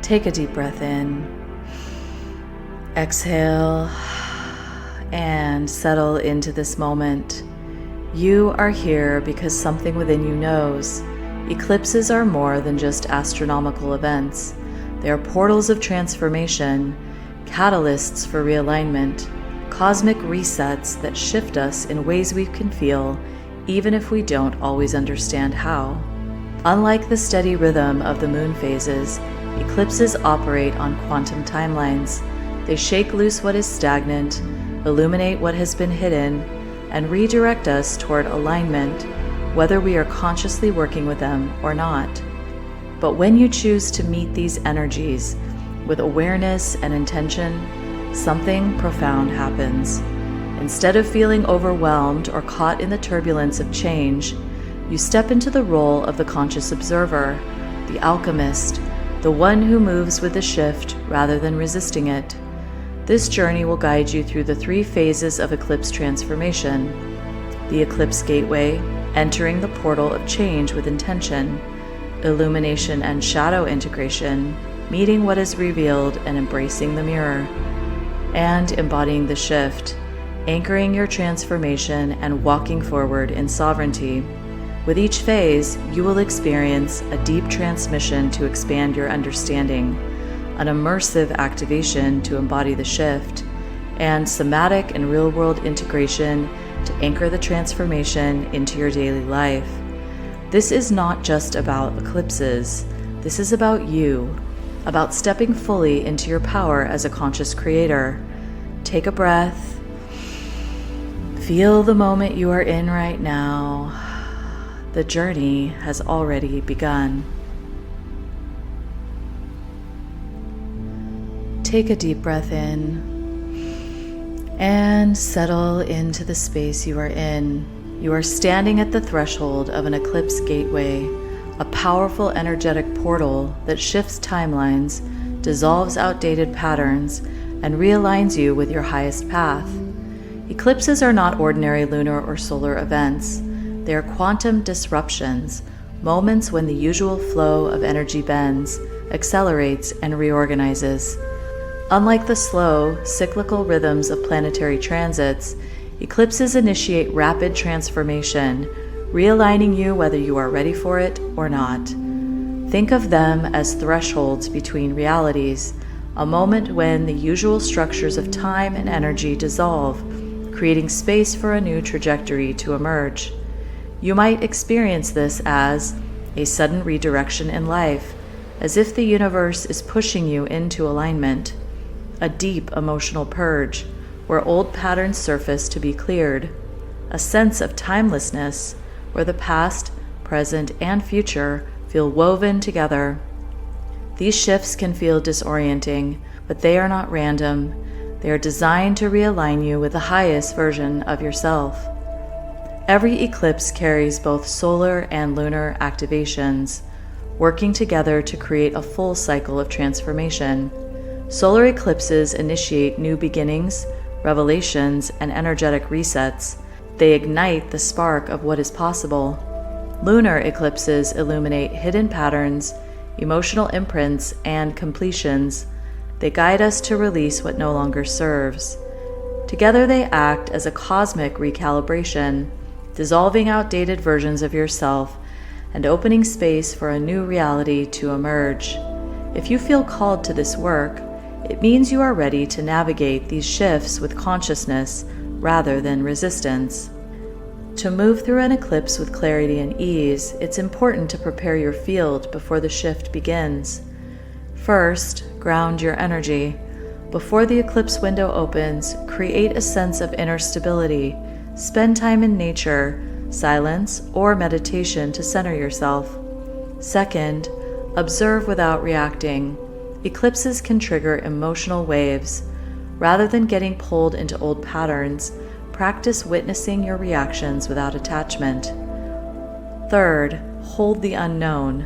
Take a deep breath in, exhale, and settle into this moment. You are here because something within you knows. Eclipses are more than just astronomical events. They are portals of transformation, catalysts for realignment, cosmic resets that shift us in ways we can feel, even if we don't always understand how. Unlike the steady rhythm of the moon phases, eclipses operate on quantum timelines. They shake loose what is stagnant, illuminate what has been hidden, and redirect us toward alignment, whether we are consciously working with them or not. But when you choose to meet these energies with awareness and intention, something profound happens. Instead of feeling overwhelmed or caught in the turbulence of change, you step into the role of the conscious observer, the alchemist, the one who moves with the shift rather than resisting it. This journey will guide you through the 3 phases of eclipse transformation: the Eclipse Gateway, entering the portal of change with intention; Illumination and Shadow Integration, meeting what is revealed and embracing the mirror; and Embodying the Shift, anchoring your transformation and walking forward in sovereignty. With each phase, you will experience a deep transmission to expand your understanding, an immersive activation to embody the shift, and somatic and real-world integration to anchor the transformation into your daily life. This is not just about eclipses. This is about you, about stepping fully into your power as a conscious creator. Take a breath. Feel the moment you are in right now. The journey has already begun. Take a deep breath in and settle into the space you are in. You are standing at the threshold of an Eclipse Gateway, a powerful energetic portal that shifts timelines, dissolves outdated patterns, and realigns you with your highest path. Eclipses are not ordinary lunar or solar events. They are quantum disruptions, moments when the usual flow of energy bends, accelerates, and reorganizes. Unlike the slow, cyclical rhythms of planetary transits, eclipses initiate rapid transformation, realigning you whether you are ready for it or not. Think of them as thresholds between realities, a moment when the usual structures of time and energy dissolve, creating space for a new trajectory to emerge. You might experience this as a sudden redirection in life, as if the universe is pushing you into alignment, a deep emotional purge, where old patterns surface to be cleared, a sense of timelessness, where the past, present, and future feel woven together. These shifts can feel disorienting, but they are not random. They are designed to realign you with the highest version of yourself. Every eclipse carries both solar and lunar activations, working together to create a full cycle of transformation. Solar eclipses initiate new beginnings, revelations, and energetic resets. They ignite the spark of what is possible. Lunar eclipses illuminate hidden patterns, emotional imprints, and completions. They guide us to release what no longer serves. Together they act as a cosmic recalibration, dissolving outdated versions of yourself and opening space for a new reality to emerge. If you feel called to this work, it means you are ready to navigate these shifts with consciousness rather than resistance. To move through an eclipse with clarity and ease, it's important to prepare your field before the shift begins. First, ground your energy. Before the eclipse window opens, create a sense of inner stability. Spend time in nature, silence, or meditation to center yourself. Second, observe without reacting. Eclipses can trigger emotional waves. Rather than getting pulled into old patterns, practice witnessing your reactions without attachment. Third, hold the unknown.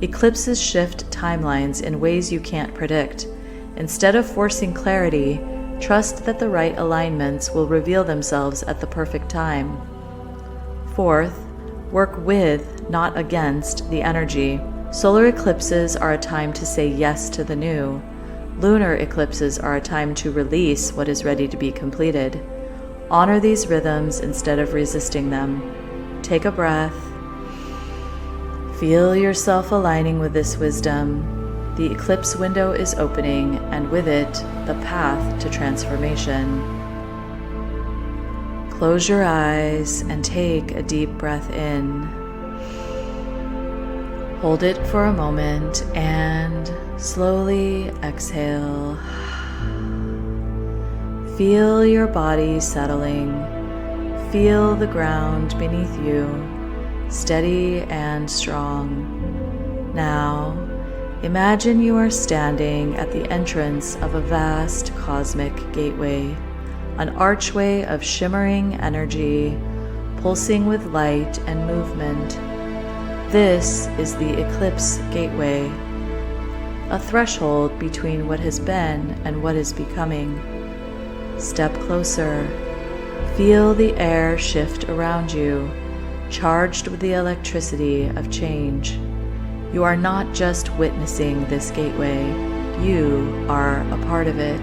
Eclipses shift timelines in ways you can't predict. Instead of forcing clarity, trust that the right alignments will reveal themselves at the perfect time. Fourth, work with, not against, the energy. Solar eclipses are a time to say yes to the new. Lunar eclipses are a time to release what is ready to be completed. Honor these rhythms instead of resisting them. Take a breath. Feel yourself aligning with this wisdom. The eclipse window is opening, and with it, the path to transformation. Close your eyes and take a deep breath in. Hold it for a moment and slowly exhale. Feel your body settling. Feel the ground beneath you, steady and strong. Now, imagine you are standing at the entrance of a vast cosmic gateway, an archway of shimmering energy, pulsing with light and movement. This is the Eclipse Gateway, a threshold between what has been and what is becoming. Step closer. Feel the air shift around you, charged with the electricity of change. You are not just witnessing this gateway, you are a part of it.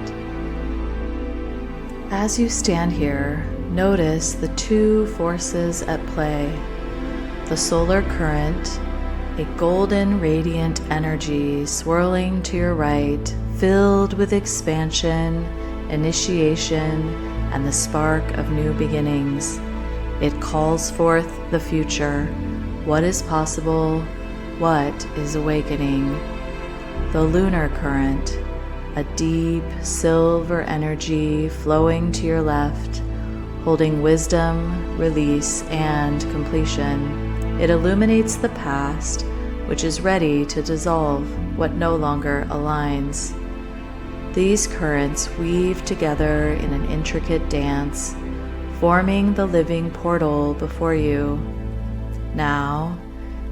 As you stand here, notice the two forces at play. The solar current, a golden radiant energy swirling to your right, filled with expansion, initiation, and the spark of new beginnings. It calls forth the future, what is possible, what is awakening. The lunar current, a deep silver energy flowing to your left, holding wisdom, release, and completion. It illuminates the past, which is ready to dissolve what no longer aligns. These currents weave together in an intricate dance, forming the living portal before you. Now,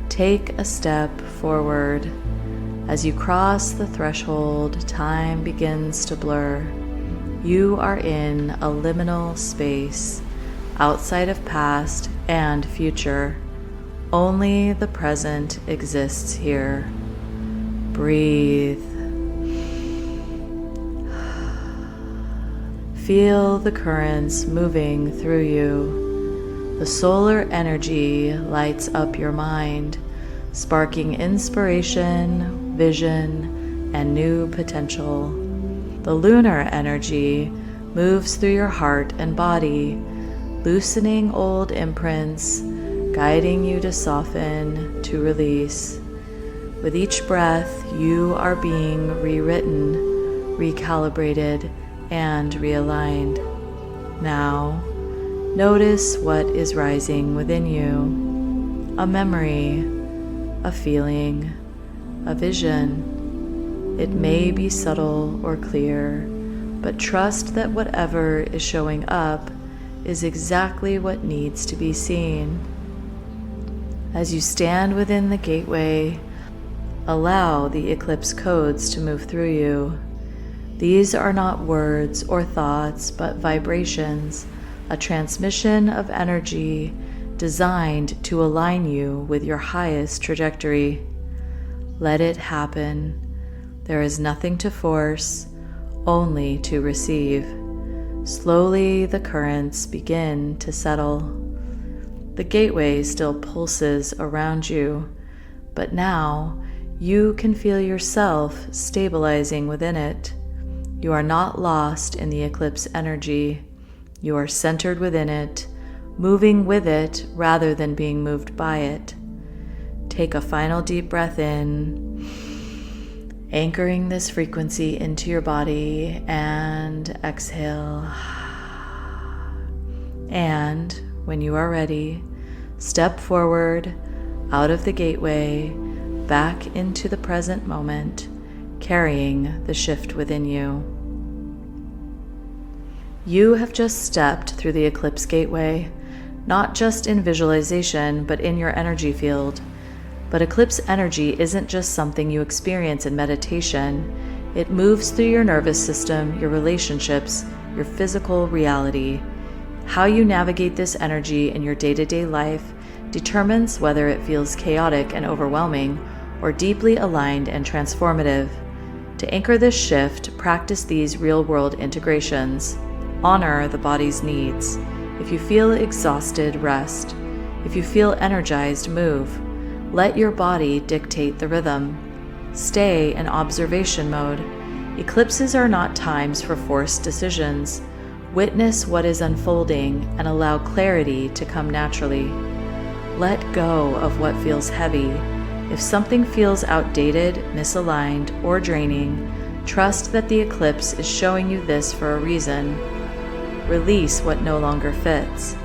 take a step forward. As you cross the threshold, time begins to blur. You are in a liminal space, outside of past and future. Only the present exists here. Breathe. Feel the currents moving through you. The solar energy lights up your mind, sparking inspiration, vision, and new potential. The lunar energy moves through your heart and body, loosening old imprints, guiding you to soften, to release. With each breath, you are being rewritten, recalibrated, and realigned. Now, notice what is rising within you. A memory, a feeling, a vision. It may be subtle or clear, but trust that whatever is showing up is exactly what needs to be seen. As you stand within the gateway, allow the eclipse codes to move through you. These are not words or thoughts, but vibrations, a transmission of energy designed to align you with your highest trajectory. Let it happen. There is nothing to force, only to receive. Slowly, the currents begin to settle. The gateway still pulses around you, but now you can feel yourself stabilizing within it. You are not lost in the eclipse energy. You are centered within it, moving with it rather than being moved by it. Take a final deep breath in, anchoring this frequency into your body, and exhale. And when you are ready, step forward out of the gateway, back into the present moment, carrying the shift within you. You have just stepped through the Eclipse Gateway, not just in visualization, but in your energy field. But eclipse energy isn't just something you experience in meditation. It moves through your nervous system, your relationships, your physical reality. How you navigate this energy in your day-to-day life determines whether it feels chaotic and overwhelming, or deeply aligned and transformative. To anchor this shift, practice these real-world integrations. Honor the body's needs. If you feel exhausted, rest. If you feel energized, move. Let your body dictate the rhythm. Stay in observation mode. Eclipses are not times for forced decisions. Witness what is unfolding and allow clarity to come naturally. Let go of what feels heavy. If something feels outdated, misaligned, or draining, trust that the eclipse is showing you this for a reason. Release what no longer fits.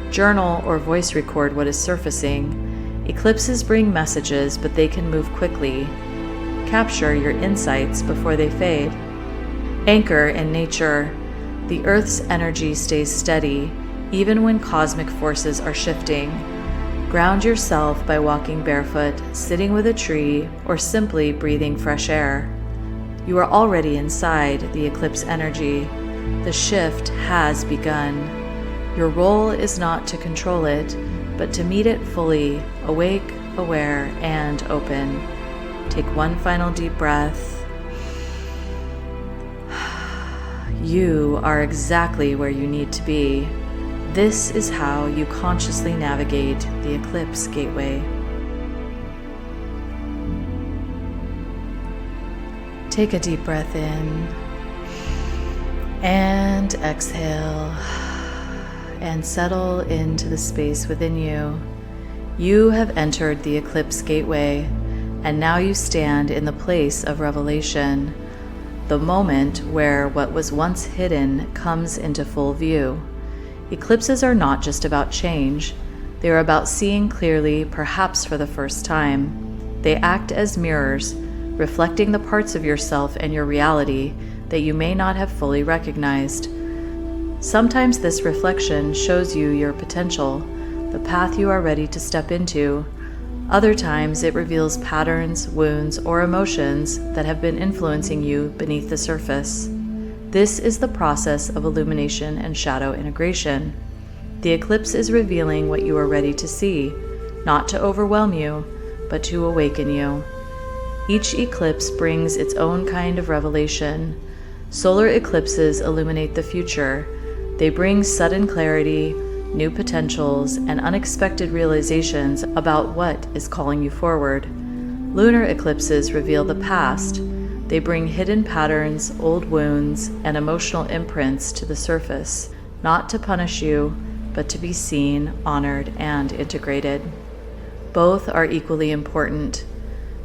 Journal or voice record what is surfacing. Eclipses bring messages, but they can move quickly. Capture your insights before they fade. Anchor in nature. The Earth's energy stays steady, even when cosmic forces are shifting. Ground yourself by walking barefoot, sitting with a tree, or simply breathing fresh air. You are already inside the eclipse energy. The shift has begun. Your role is not to control it, but to meet it fully, awake, aware, and open. Take one final deep breath. You are exactly where you need to be. This is how you consciously navigate the Eclipse Gateway. Take a deep breath in and exhale and settle into the space within you. You have entered the Eclipse Gateway, and now you stand in the place of revelation, the moment where what was once hidden comes into full view. Eclipses are not just about change. They are about seeing clearly, perhaps for the first time. They act as mirrors, reflecting the parts of yourself and your reality that you may not have fully recognized. Sometimes this reflection shows you your potential, the path you are ready to step into. Other times it reveals patterns, wounds, or emotions that have been influencing you beneath the surface. This is the process of illumination and shadow integration. The eclipse is revealing what you are ready to see, not to overwhelm you, but to awaken you. Each eclipse brings its own kind of revelation. Solar eclipses illuminate the future. They bring sudden clarity, new potentials, and unexpected realizations about what is calling you forward. Lunar eclipses reveal the past. They bring hidden patterns, old wounds, and emotional imprints to the surface, not to punish you, but to be seen, honored, and integrated. Both are equally important.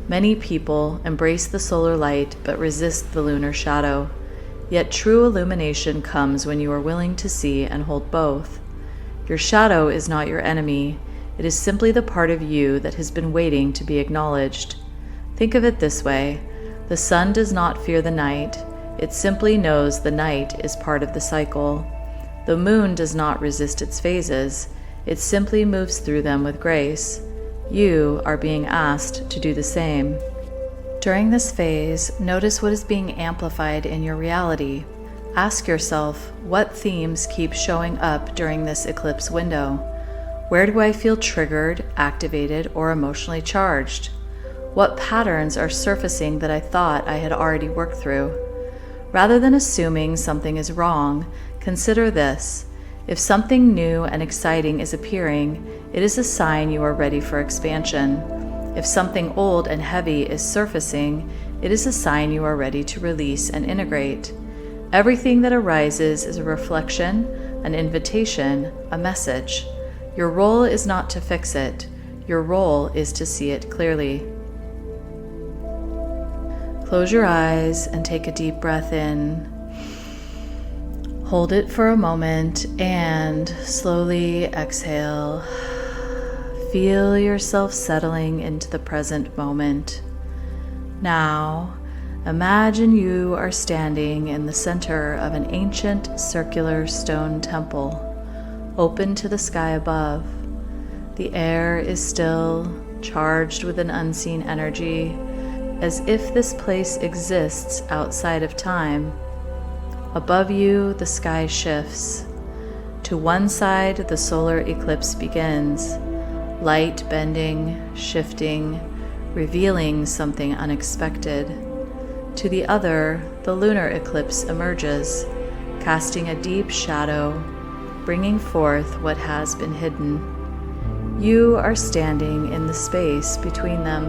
Many people embrace the solar light but resist the lunar shadow. Yet true illumination comes when you are willing to see and hold both. Your shadow is not your enemy. It is simply the part of you that has been waiting to be acknowledged. Think of it this way. The sun does not fear the night. It simply knows the night is part of the cycle. The moon does not resist its phases. It simply moves through them with grace. You are being asked to do the same. During this phase, notice what is being amplified in your reality. Ask yourself, what themes keep showing up during this eclipse window? Where do I feel triggered, activated, or emotionally charged? What patterns are surfacing that I thought I had already worked through? Rather than assuming something is wrong, consider this. If something new and exciting is appearing, it is a sign you are ready for expansion. If something old and heavy is surfacing, it is a sign you are ready to release and integrate. Everything that arises is a reflection, an invitation, a message. Your role is not to fix it. Your role is to see it clearly. Close your eyes and take a deep breath in. Hold it for a moment and slowly exhale. Feel yourself settling into the present moment. Now, imagine you are standing in the center of an ancient circular stone temple, open to the sky above. The air is still, charged with an unseen energy, as if this place exists outside of time. Above you, the sky shifts. To one side, the solar eclipse begins, light bending, shifting, revealing something unexpected. To the other, the lunar eclipse emerges, casting a deep shadow, bringing forth what has been hidden. You are standing in the space between them.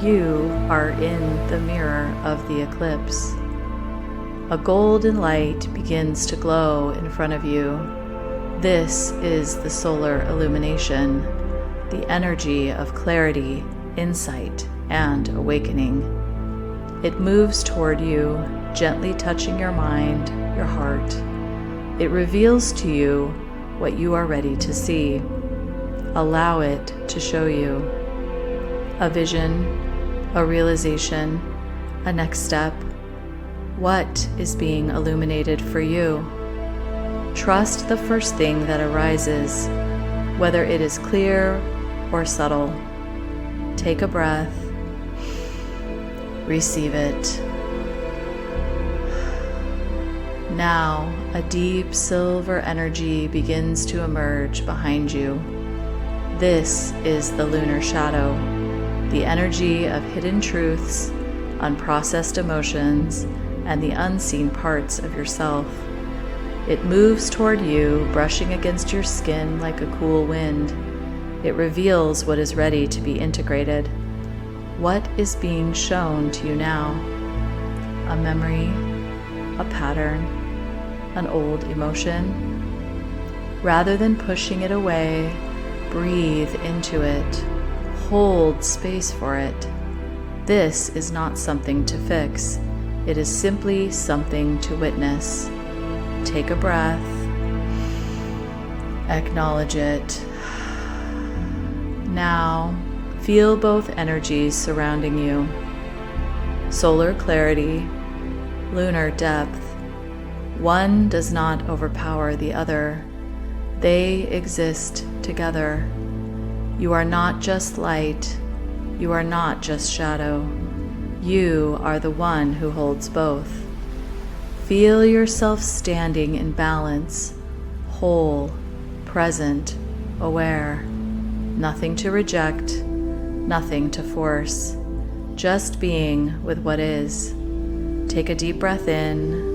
You are in the mirror of the eclipse. A golden light begins to glow in front of you. This is the solar illumination, the energy of clarity, insight, and awakening. It moves toward you, gently touching your mind, your heart. It reveals to you what you are ready to see. Allow it to show you. A vision, a realization, a next step. What is being illuminated for you? Trust the first thing that arises, whether it is clear or subtle. Take a breath. Receive it. Now, a deep silver energy begins to emerge behind you. This is the lunar shadow, the energy of hidden truths, unprocessed emotions, and the unseen parts of yourself. It moves toward you, brushing against your skin like a cool wind. It reveals what is ready to be integrated. What is being shown to you now? A memory, a pattern, an old emotion? Rather than pushing it away, breathe into it. Hold space for it. This is not something to fix. It is simply something to witness. Take a breath. Acknowledge it. Now, feel both energies surrounding you. Solar clarity, lunar depth. One does not overpower the other. They exist together. You are not just light. You are not just shadow. You are the one who holds both. Feel yourself standing in balance, whole, present, aware. Nothing to reject, nothing to force. Just being with what is. Take a deep breath in.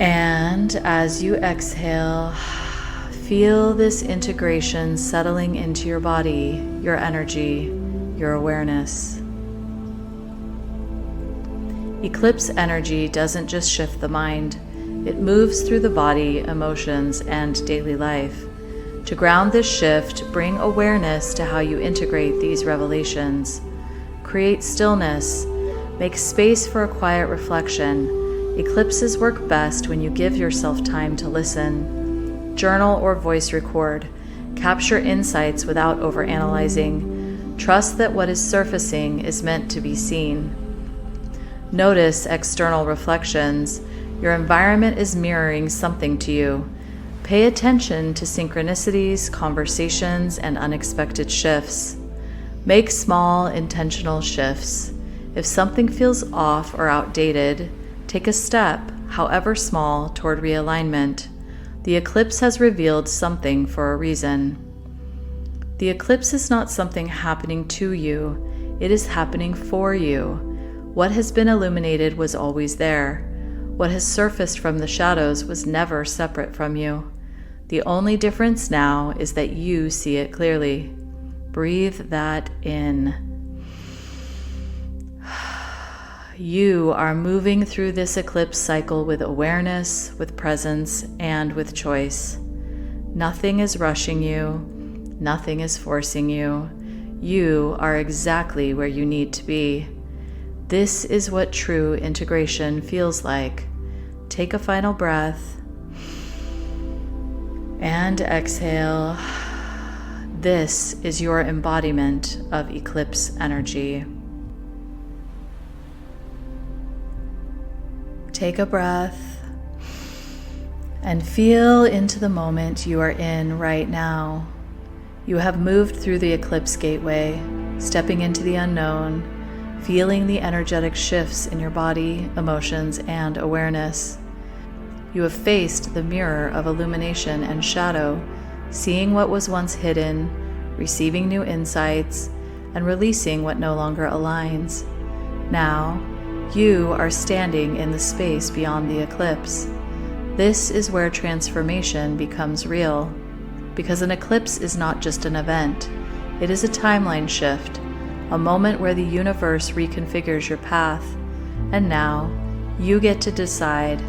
And as you exhale, feel this integration settling into your body, your energy, your awareness. Eclipse energy doesn't just shift the mind, it moves through the body, emotions, and daily life. To ground this shift, bring awareness to how you integrate these revelations. Create stillness, make space for a quiet reflection. Eclipses work best when you give yourself time to listen. Journal or voice record. Capture insights without overanalyzing. Trust that what is surfacing is meant to be seen. Notice external reflections. Your environment is mirroring something to you. Pay attention to synchronicities, conversations, and unexpected shifts. Make small, intentional shifts. If something feels off or outdated, take a step, however small, toward realignment. The eclipse has revealed something for a reason. The eclipse is not something happening to you. It is happening for you. What has been illuminated was always there. What has surfaced from the shadows was never separate from you. The only difference now is that you see it clearly. Breathe that in. You are moving through this eclipse cycle with awareness, with presence, and with choice. Nothing is rushing you. Nothing is forcing you. You are exactly where you need to be. This is what true integration feels like. Take a final breath and exhale. This is your embodiment of eclipse energy. Take a breath and feel into the moment you are in right now. You have moved through the Eclipse Gateway, stepping into the unknown, feeling the energetic shifts in your body, emotions, and awareness. You have faced the mirror of illumination and shadow, seeing what was once hidden, receiving new insights, and releasing what no longer aligns. Now, you are standing in the space beyond the eclipse. This is where transformation becomes real, because an eclipse is not just an event, it is a timeline shift, a moment where the universe reconfigures your path. And now, you get to decide,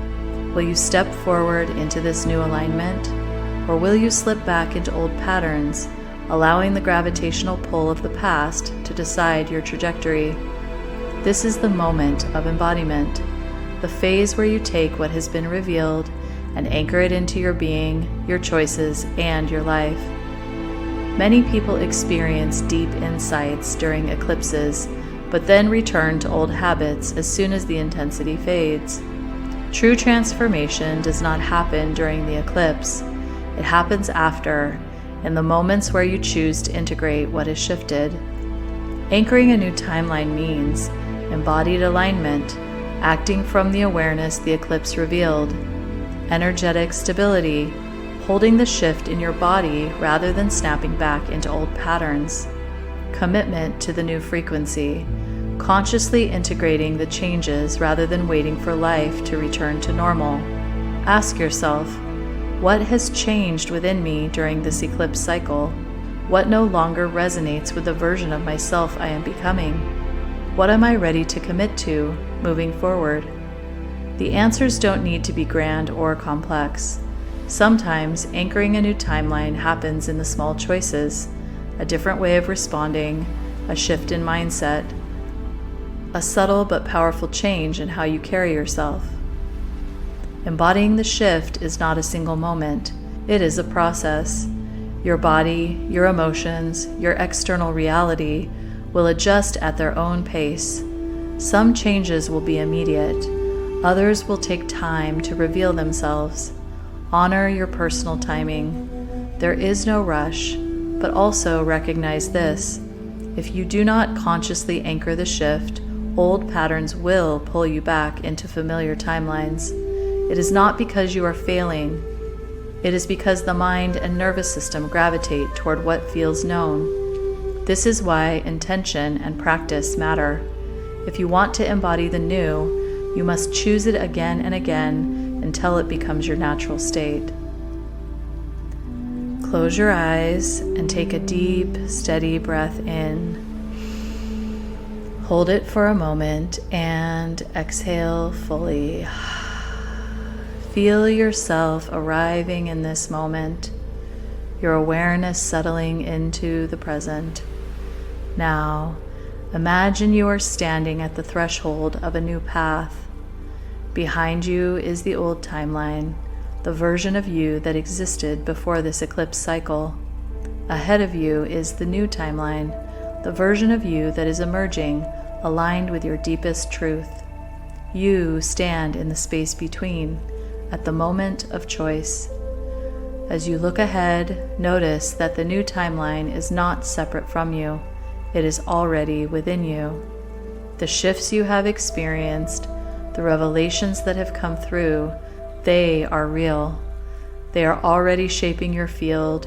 will you step forward into this new alignment, or will you slip back into old patterns, allowing the gravitational pull of the past to decide your trajectory? This is the moment of embodiment, the phase where you take what has been revealed and anchor it into your being, your choices, and your life. Many people experience deep insights during eclipses, but then return to old habits as soon as the intensity fades. True transformation does not happen during the eclipse. It happens after, in the moments where you choose to integrate what has shifted. Anchoring a new timeline means embodied alignment, acting from the awareness the eclipse revealed, energetic stability, holding the shift in your body rather than snapping back into old patterns, commitment to the new frequency, consciously integrating the changes rather than waiting for life to return to normal. Ask yourself, what has changed within me during this eclipse cycle? What no longer resonates with the version of myself I am becoming? What am I ready to commit to moving forward? The answers don't need to be grand or complex. Sometimes anchoring a new timeline happens in the small choices, a different way of responding, a shift in mindset, a subtle but powerful change in how you carry yourself. Embodying the shift is not a single moment. It is a process. Your body, your emotions, your external reality will adjust at their own pace. Some changes will be immediate. Others will take time to reveal themselves. Honor your personal timing. There is no rush, but also recognize this. If you do not consciously anchor the shift, old patterns will pull you back into familiar timelines. It is not because you are failing. It is because the mind and nervous system gravitate toward what feels known. This is why intention and practice matter. If you want to embody the new, you must choose it again and again until it becomes your natural state. Close your eyes and take a deep, steady breath in. Hold it for a moment and exhale fully. Feel yourself arriving in this moment, your awareness settling into the present. Now, imagine you are standing at the threshold of a new path. Behind you is the old timeline, the version of you that existed before this eclipse cycle. Ahead of you is the new timeline, the version of you that is emerging, aligned with your deepest truth. You stand in the space between, at the moment of choice. As you look ahead, notice that the new timeline is not separate from you. It is already within you. The shifts you have experienced, the revelations that have come through, they are real. They are already shaping your field,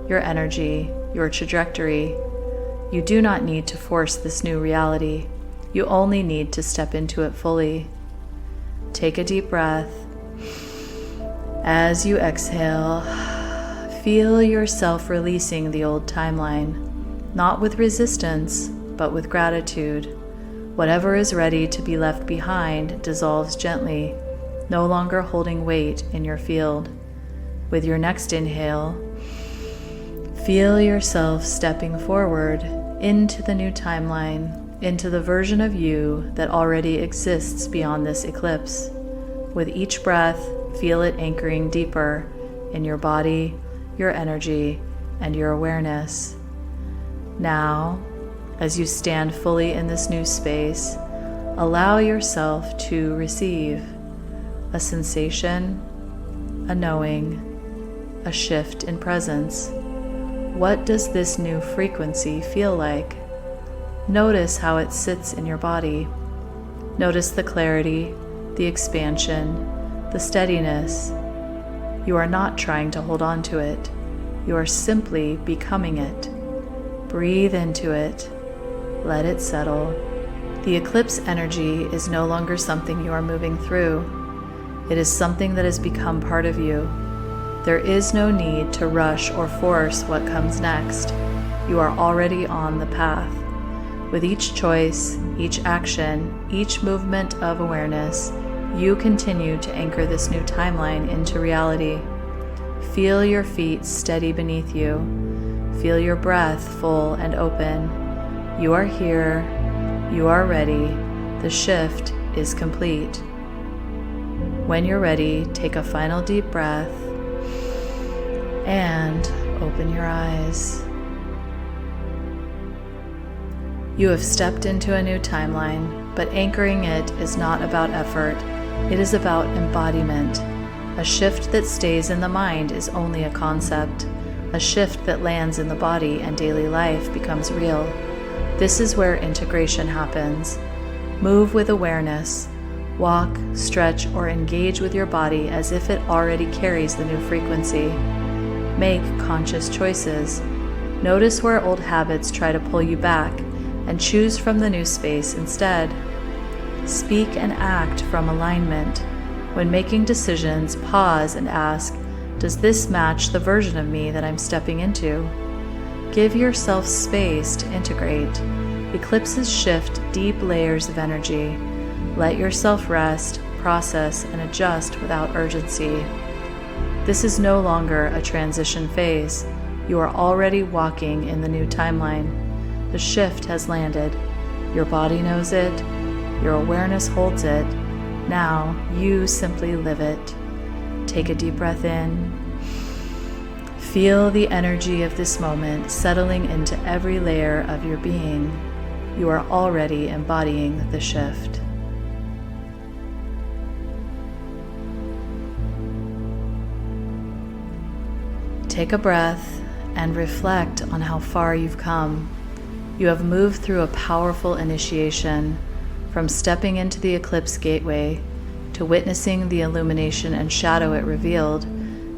your energy, your trajectory. You do not need to force this new reality. You only need to step into it fully. Take a deep breath. As you exhale, feel yourself releasing the old timeline, not with resistance, but with gratitude. Whatever is ready to be left behind dissolves gently, no longer holding weight in your field. With your next inhale, feel yourself stepping forward into the new timeline, into the version of you that already exists beyond this eclipse. With each breath, feel it anchoring deeper in your body, your energy, and your awareness. Now, as you stand fully in this new space, allow yourself to receive a sensation, a knowing, a shift in presence. What does this new frequency feel like? Notice how it sits in your body. Notice the clarity, the expansion, the steadiness. You are not trying to hold on to it. You are simply becoming it. Breathe into it. let it settle. The eclipse energy is no longer something you are moving through. It is something that has become part of you. There is no need to rush or force what comes next. You are already on the path. With each choice, each action, each movement of awareness, you continue to anchor this new timeline into reality. Feel your feet steady beneath you. Feel your breath full and open. You are here. You are ready. The shift is complete. When you're ready, take a final deep breath and open your eyes. You have stepped into a new timeline, but anchoring it is not about effort. It is about embodiment. A shift that stays in the mind is only a concept. A shift that lands in the body and daily life becomes real. This is where integration happens. Move with awareness. Walk, stretch, or engage with your body as if it already carries the new frequency. Make conscious choices. Notice where old habits try to pull you back, and choose from the new space instead. Speak and act from alignment. When making decisions, pause and ask, does this match the version of me that I'm stepping into? Give yourself space to integrate. Eclipses shift deep layers of energy. Let yourself rest, process, and adjust without urgency. This is no longer a transition phase. You are already walking in the new timeline. The shift has landed. Your body knows it. Your awareness holds it. Now you simply live it. Take a deep breath in. Feel the energy of this moment settling into every layer of your being. You are already embodying the shift. Take a breath and reflect on how far you've come. You have moved through a powerful initiation, from stepping into the Eclipse Gateway, to witnessing the illumination and shadow it revealed,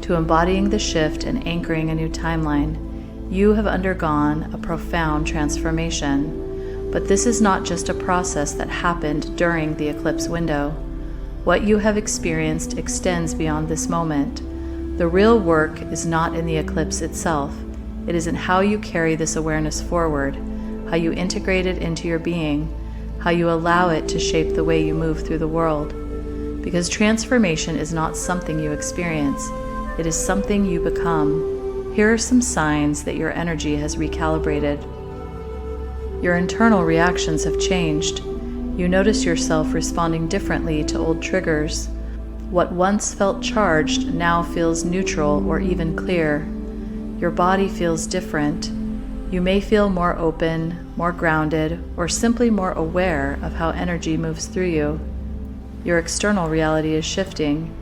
to embodying the shift and anchoring a new timeline. You have undergone a profound transformation. But this is not just a process that happened during the eclipse window. What you have experienced extends beyond this moment. The real work is not in the eclipse itself. It is in how you carry this awareness forward, how you integrate it into your being, how you allow it to shape the way you move through the world. Because transformation is not something you experience, it is something you become. Here are some signs that your energy has recalibrated. Your internal reactions have changed. You notice yourself responding differently to old triggers. What once felt charged now feels neutral or even clear. Your body feels different. You may feel more open, more grounded, or simply more aware of how energy moves through you. Your external reality is shifting.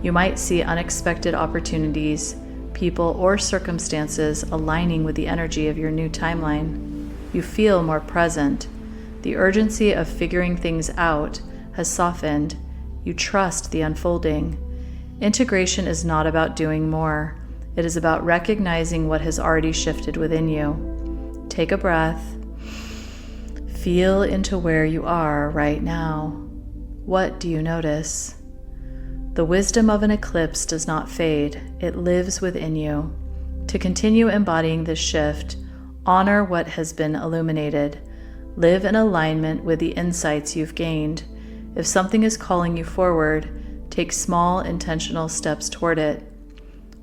You might see unexpected opportunities, people, or circumstances aligning with the energy of your new timeline. You feel more present. The urgency of figuring things out has softened. You trust the unfolding. Integration is not about doing more. It is about recognizing what has already shifted within you. Take a breath. Feel into where you are right now. What do you notice? The wisdom of an eclipse does not fade. It lives within you. To continue embodying this shift, honor what has been illuminated. Live in alignment with the insights you've gained. If something is calling you forward, take small, intentional steps toward it.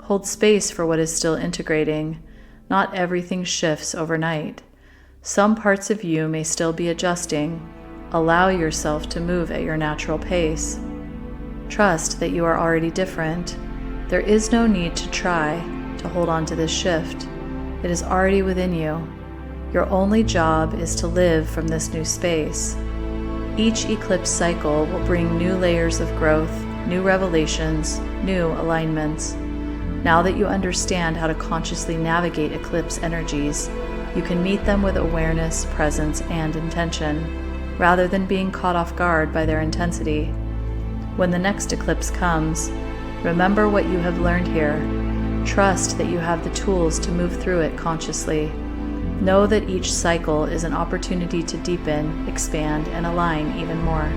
Hold space for what is still integrating. Not everything shifts overnight. Some parts of you may still be adjusting. Allow yourself to move at your natural pace. Trust that you are already different. There is no need to try to hold on to this shift. It is already within you. Your only job is to live from this new space. Each eclipse cycle will bring new layers of growth, new revelations, new alignments. Now that you understand how to consciously navigate eclipse energies, you can meet them with awareness, presence, and intention, rather than being caught off guard by their intensity. When the next eclipse comes, remember what you have learned here. Trust that you have the tools to move through it consciously. Know that each cycle is an opportunity to deepen, expand, and align even more.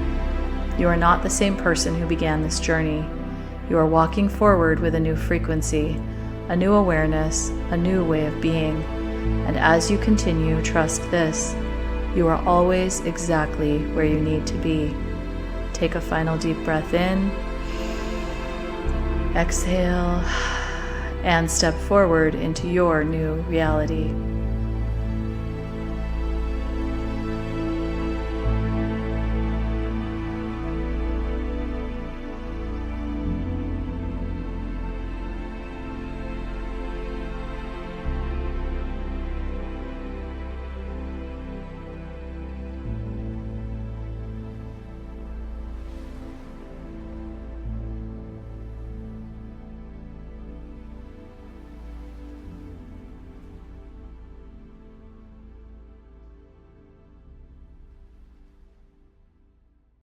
You are not the same person who began this journey. You are walking forward with a new frequency, a new awareness, a new way of being. And as you continue, trust this: you are always exactly where you need to be. Take a final deep breath in, exhale, and step forward into your new reality.